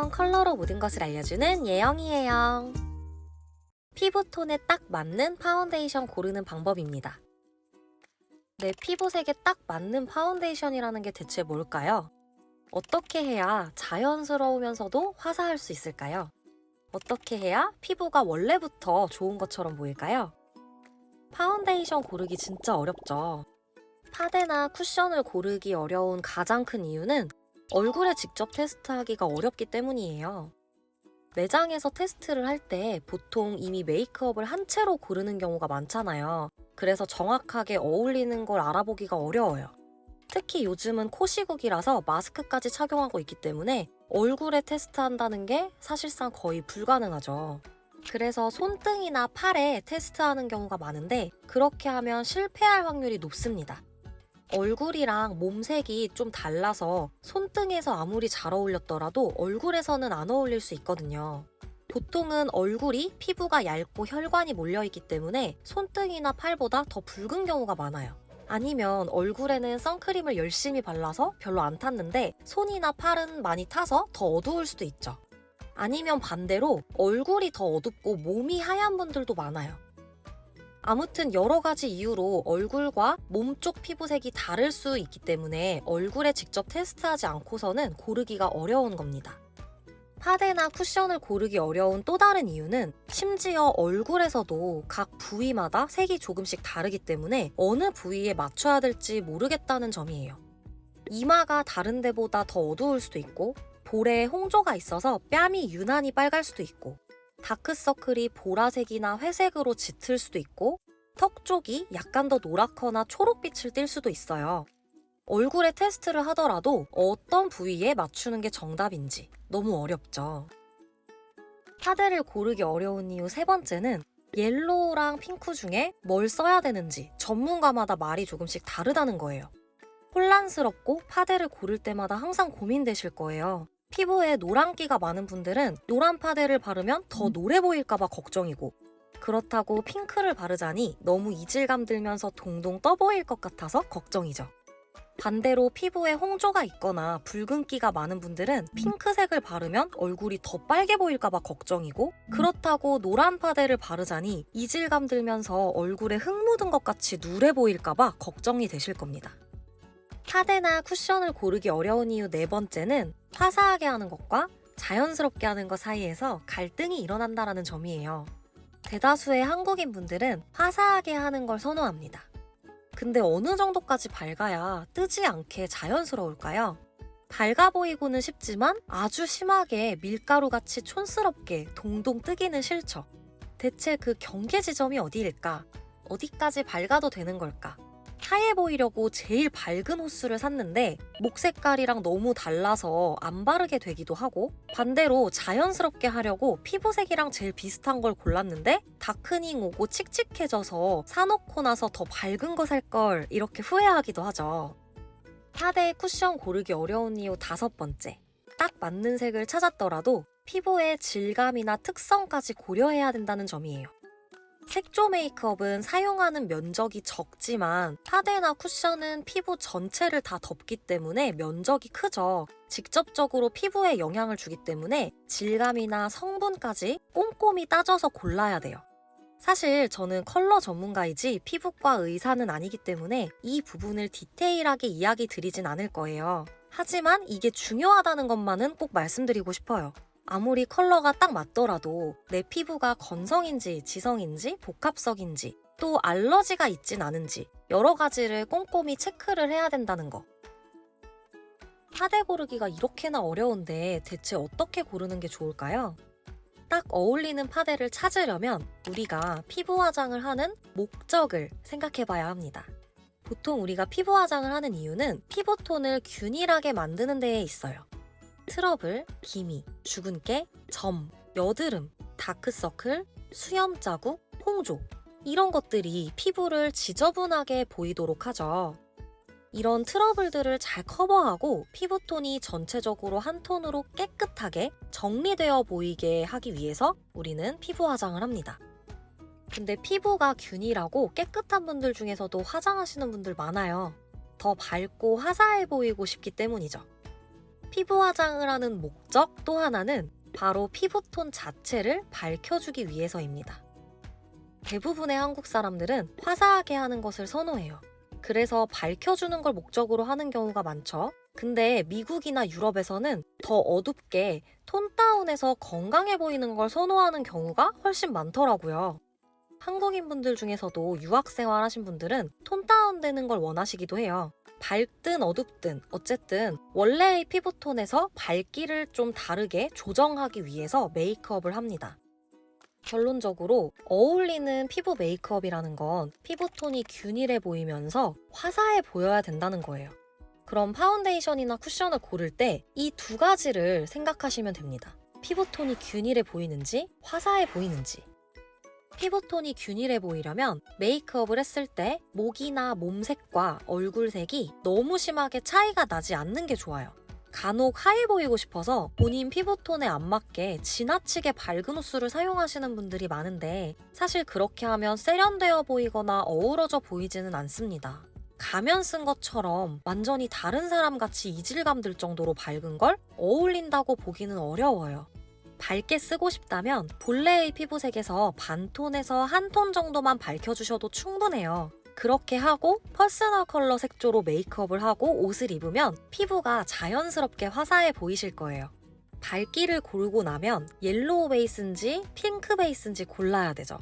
안녕, 컬러로 모든 것을 알려주는 예영이에요. 피부톤에 딱 맞는 파운데이션 고르는 방법입니다. 내 피부색에 딱 맞는 파운데이션이라는 게 대체 뭘까요? 어떻게 해야 자연스러우면서도 화사할 수 있을까요? 어떻게 해야 피부가 원래부터 좋은 것처럼 보일까요? 파운데이션 고르기 진짜 어렵죠. 파데나 쿠션을 고르기 어려운 가장 큰 이유는 얼굴에 직접 테스트하기가 어렵기 때문이에요. 매장에서 테스트를 할 때 보통 이미 메이크업을 한 채로 고르는 경우가 많잖아요. 그래서 정확하게 어울리는 걸 알아보기가 어려워요. 특히 요즘은 코 시국이라서 마스크까지 착용하고 있기 때문에 얼굴에 테스트한다는 게 사실상 거의 불가능하죠. 그래서 손등이나 팔에 테스트하는 경우가 많은데 그렇게 하면 실패할 확률이 높습니다. 얼굴이랑 몸색이 좀 달라서 손등에서 아무리 잘 어울렸더라도 얼굴에서는 안 어울릴 수 있거든요. 보통은 얼굴이 피부가 얇고 혈관이 몰려있기 때문에 손등이나 팔보다 더 붉은 경우가 많아요. 아니면 얼굴에는 선크림을 열심히 발라서 별로 안 탔는데 손이나 팔은 많이 타서 더 어두울 수도 있죠. 아니면 반대로 얼굴이 더 어둡고 몸이 하얀 분들도 많아요. 아무튼 여러 가지 이유로 얼굴과 몸 쪽 피부색이 다를 수 있기 때문에 얼굴에 직접 테스트하지 않고서는 고르기가 어려운 겁니다. 파데나 쿠션을 고르기 어려운 또 다른 이유는 심지어 얼굴에서도 각 부위마다 색이 조금씩 다르기 때문에 어느 부위에 맞춰야 될지 모르겠다는 점이에요. 이마가 다른 데보다 더 어두울 수도 있고, 볼에 홍조가 있어서 뺨이 유난히 빨갈 수도 있고, 다크서클이 보라색이나 회색으로 짙을 수도 있고, 턱 쪽이 약간 더 노랗거나 초록빛을 띨 수도 있어요. 얼굴에 테스트를 하더라도 어떤 부위에 맞추는 게 정답인지 너무 어렵죠. 파데를 고르기 어려운 이유 세 번째는 옐로우랑 핑크 중에 뭘 써야 되는지 전문가마다 말이 조금씩 다르다는 거예요. 혼란스럽고 파데를 고를 때마다 항상 고민되실 거예요. 피부에 노란기가 많은 분들은 노란 파데를 바르면 더 노래 보일까봐 걱정이고, 그렇다고 핑크를 바르자니 너무 이질감 들면서 동동 떠 보일 것 같아서 걱정이죠. 반대로 피부에 홍조가 있거나 붉은기가 많은 분들은 핑크색을 바르면 얼굴이 더 빨개 보일까봐 걱정이고, 그렇다고 노란 파데를 바르자니 이질감 들면서 얼굴에 흙 묻은 것 같이 누래 보일까봐 걱정이 되실 겁니다. 파데나 쿠션을 고르기 어려운 이유 네 번째는 화사하게 하는 것과 자연스럽게 하는 것 사이에서 갈등이 일어난다는 점이에요. 대다수의 한국인 분들은 화사하게 하는 걸 선호합니다. 근데 어느 정도까지 밝아야 뜨지 않게 자연스러울까요? 밝아 보이고는 싶지만 아주 심하게 밀가루같이 촌스럽게 동동 뜨기는 싫죠. 대체 그 경계 지점이 어디일까? 어디까지 밝아도 되는 걸까? 하얘 보이려고 제일 밝은 호수를 샀는데 목 색깔이랑 너무 달라서 안 바르게 되기도 하고, 반대로 자연스럽게 하려고 피부색이랑 제일 비슷한 걸 골랐는데 다크닝 오고 칙칙해져서 사놓고 나서 더 밝은 거 살 걸 이렇게 후회하기도 하죠. 파데 쿠션 고르기 어려운 이유 다섯 번째, 딱 맞는 색을 찾았더라도 피부의 질감이나 특성까지 고려해야 된다는 점이에요. 색조 메이크업은 사용하는 면적이 적지만 파데나 쿠션은 피부 전체를 다 덮기 때문에 면적이 크죠. 직접적으로 피부에 영향을 주기 때문에 질감이나 성분까지 꼼꼼히 따져서 골라야 돼요. 사실 저는 컬러 전문가이지 피부과 의사는 아니기 때문에 이 부분을 디테일하게 이야기 드리진 않을 거예요. 하지만 이게 중요하다는 것만은 꼭 말씀드리고 싶어요. 아무리 컬러가 딱 맞더라도 내 피부가 건성인지 지성인지 복합성인지 또 알러지가 있진 않은지 여러 가지를 꼼꼼히 체크를 해야 된다는 거. 파데 고르기가 이렇게나 어려운데 대체 어떻게 고르는 게 좋을까요? 딱 어울리는 파데를 찾으려면 우리가 피부 화장을 하는 목적을 생각해 봐야 합니다. 보통 우리가 피부 화장을 하는 이유는 피부톤을 균일하게 만드는 데에 있어요. 트러블, 기미, 주근깨, 점, 여드름, 다크서클, 수염 자국, 홍조, 이런 것들이 피부를 지저분하게 보이도록 하죠. 이런 트러블들을 잘 커버하고 피부톤이 전체적으로 한 톤으로 깨끗하게 정리되어 보이게 하기 위해서 우리는 피부 화장을 합니다. 근데 피부가 균일하고 깨끗한 분들 중에서도 화장하시는 분들 많아요. 더 밝고 화사해 보이고 싶기 때문이죠. 피부 화장을 하는 목적 또 하나는 바로 피부톤 자체를 밝혀주기 위해서입니다. 대부분의 한국 사람들은 화사하게 하는 것을 선호해요. 그래서 밝혀주는 걸 목적으로 하는 경우가 많죠. 근데 미국이나 유럽에서는 더 어둡게 톤 다운해서 건강해 보이는 걸 선호하는 경우가 훨씬 많더라고요. 한국인분들 중에서도 유학생활 하신 분들은 톤 다운되는 걸 원하시기도 해요. 밝든 어둡든 어쨌든 원래의 피부톤에서 밝기를 좀 다르게 조정하기 위해서 메이크업을 합니다. 결론적으로 어울리는 피부 메이크업이라는 건 피부톤이 균일해 보이면서 화사해 보여야 된다는 거예요. 그럼 파운데이션이나 쿠션을 고를 때 이 두 가지를 생각하시면 됩니다. 피부톤이 균일해 보이는지 화사해 보이는지. 피부톤이 균일해 보이려면 메이크업을 했을 때 목이나 몸색과 얼굴색이 너무 심하게 차이가 나지 않는 게 좋아요. 간혹 하얘 보이고 싶어서 본인 피부톤에 안 맞게 지나치게 밝은 호수를 사용하시는 분들이 많은데 사실 그렇게 하면 세련되어 보이거나 어우러져 보이지는 않습니다. 가면 쓴 것처럼 완전히 다른 사람 같이 이질감 들 정도로 밝은 걸 어울린다고 보기는 어려워요. 밝게 쓰고 싶다면 본래의 피부색에서 반톤에서 한 톤 정도만 밝혀주셔도 충분해요. 그렇게 하고 퍼스널 컬러 색조로 메이크업을 하고 옷을 입으면 피부가 자연스럽게 화사해 보이실 거예요. 밝기를 고르고 나면 옐로우 베이스인지 핑크 베이스인지 골라야 되죠.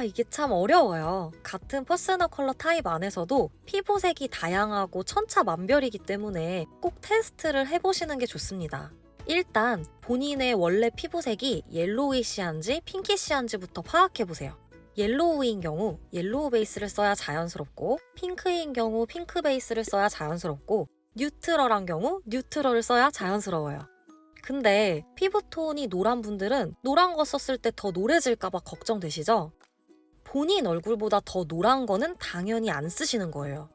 이게 참 어려워요. 같은 퍼스널 컬러 타입 안에서도 피부색이 다양하고 천차만별이기 때문에 꼭 테스트를 해보시는 게 좋습니다. 일단 본인의 원래 피부색이 옐로우이시한지 핑키시한지부터 파악해보세요. 옐로우인 경우 옐로우 베이스를 써야 자연스럽고 핑크인 경우 핑크 베이스를 써야 자연스럽고 뉴트럴한 경우 뉴트럴을 써야 자연스러워요. 근데 피부톤이 노란 분들은 노란 거 썼을 때 더 노래질까봐 걱정되시죠? 본인 얼굴보다 더 노란 거는 당연히 안 쓰시는 거예요.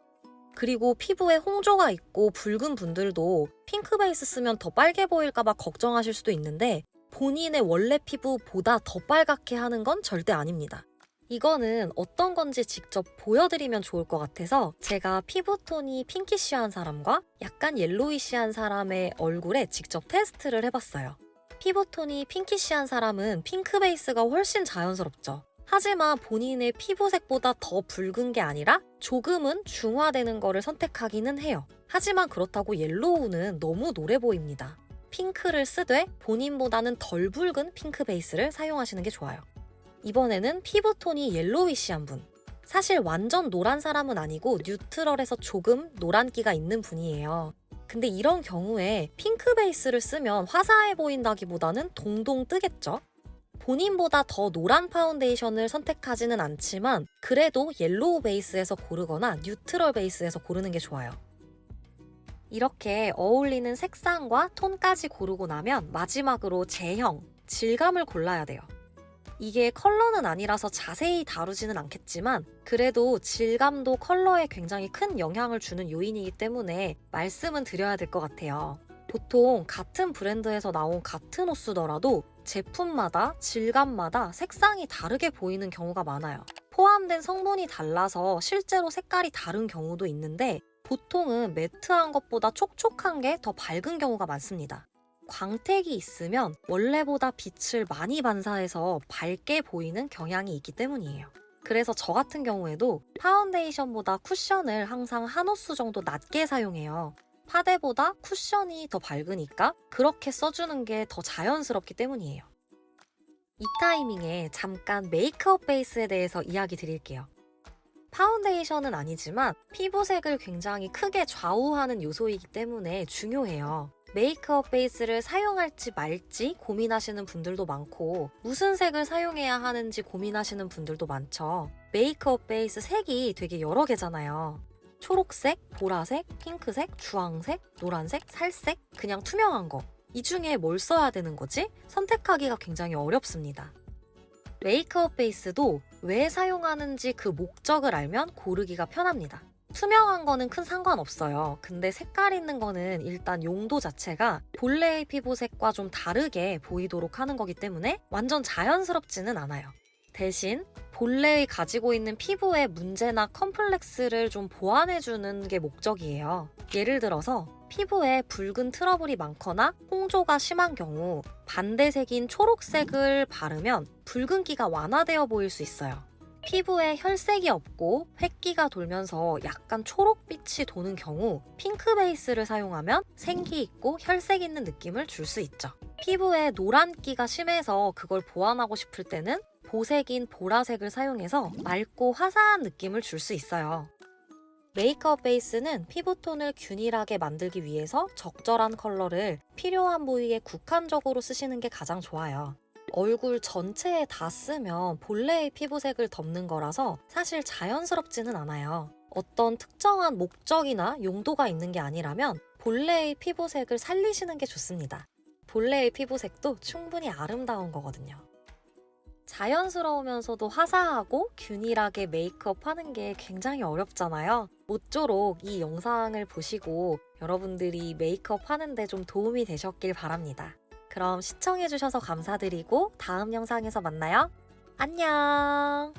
그리고 피부에 홍조가 있고 붉은 분들도 핑크 베이스 쓰면 더 빨개 보일까봐 걱정하실 수도 있는데 본인의 원래 피부보다 더 빨갛게 하는 건 절대 아닙니다. 이거는 어떤 건지 직접 보여드리면 좋을 것 같아서 제가 피부톤이 핑키쉬한 사람과 약간 옐로이쉬한 사람의 얼굴에 직접 테스트를 해봤어요. 피부톤이 핑키쉬한 사람은 핑크 베이스가 훨씬 자연스럽죠. 하지만 본인의 피부색보다 더 붉은 게 아니라 조금은 중화되는 거를 선택하기는 해요. 하지만 그렇다고 옐로우는 너무 노래 보입니다. 핑크를 쓰되 본인보다는 덜 붉은 핑크 베이스를 사용하시는 게 좋아요. 이번에는 피부톤이 옐로위시한 분. 사실 완전 노란 사람은 아니고 뉴트럴에서 조금 노란기가 있는 분이에요. 근데 이런 경우에 핑크 베이스를 쓰면 화사해 보인다기보다는 동동 뜨겠죠? 본인보다 더 노란 파운데이션을 선택하지는 않지만 그래도 옐로우 베이스에서 고르거나 뉴트럴 베이스에서 고르는 게 좋아요. 이렇게 어울리는 색상과 톤까지 고르고 나면 마지막으로 제형, 질감을 골라야 돼요. 이게 컬러는 아니라서 자세히 다루지는 않겠지만 그래도 질감도 컬러에 굉장히 큰 영향을 주는 요인이기 때문에 말씀은 드려야 될 것 같아요. 보통 같은 브랜드에서 나온 같은 옷 쓰더라도 제품마다 질감마다 색상이 다르게 보이는 경우가 많아요. 포함된 성분이 달라서 실제로 색깔이 다른 경우도 있는데 보통은 매트한 것보다 촉촉한 게 더 밝은 경우가 많습니다. 광택이 있으면 원래보다 빛을 많이 반사해서 밝게 보이는 경향이 있기 때문이에요. 그래서 저 같은 경우에도 파운데이션보다 쿠션을 항상 한 호수 정도 낮게 사용해요. 파데보다 쿠션이 더 밝으니까 그렇게 써주는 게 더 자연스럽기 때문이에요. 이 타이밍에 잠깐 메이크업 베이스에 대해서 이야기 드릴게요. 파운데이션은 아니지만 피부색을 굉장히 크게 좌우하는 요소이기 때문에 중요해요. 메이크업 베이스를 사용할지 말지 고민하시는 분들도 많고 무슨 색을 사용해야 하는지 고민하시는 분들도 많죠. 메이크업 베이스 색이 되게 여러 개잖아요. 초록색, 보라색, 핑크색, 주황색, 노란색, 살색, 그냥 투명한 거. 이 중에 뭘 써야 되는 거지? 선택하기가 굉장히 어렵습니다. 메이크업 베이스도 왜 사용하는지 그 목적을 알면 고르기가 편합니다. 투명한 거는 큰 상관없어요. 근데 색깔 있는 거는 일단 용도 자체가 본래의 피부색과 좀 다르게 보이도록 하는 거기 때문에 완전 자연스럽지는 않아요. 대신 본래의 가지고 있는 피부의 문제나 컴플렉스를 좀 보완해주는 게 목적이에요. 예를 들어서 피부에 붉은 트러블이 많거나 홍조가 심한 경우 반대색인 초록색을 바르면 붉은기가 완화되어 보일 수 있어요. 피부에 혈색이 없고 획기가 돌면서 약간 초록빛이 도는 경우 핑크 베이스를 사용하면 생기 있고 혈색 있는 느낌을 줄 수 있죠. 피부에 노란기가 심해서 그걸 보완하고 싶을 때는 보색인 보라색을 사용해서 맑고 화사한 느낌을 줄 수 있어요. 메이크업 베이스는 피부톤을 균일하게 만들기 위해서 적절한 컬러를 필요한 부위에 국한적으로 쓰시는 게 가장 좋아요. 얼굴 전체에 다 쓰면 본래의 피부색을 덮는 거라서 사실 자연스럽지는 않아요. 어떤 특정한 목적이나 용도가 있는 게 아니라면 본래의 피부색을 살리시는 게 좋습니다. 본래의 피부색도 충분히 아름다운 거거든요. 자연스러우면서도 화사하고 균일하게 메이크업 하는 게 굉장히 어렵잖아요. 모쪼록 이 영상을 보시고 여러분들이 메이크업 하는데 좀 도움이 되셨길 바랍니다. 그럼 시청해주셔서 감사드리고 다음 영상에서 만나요. 안녕!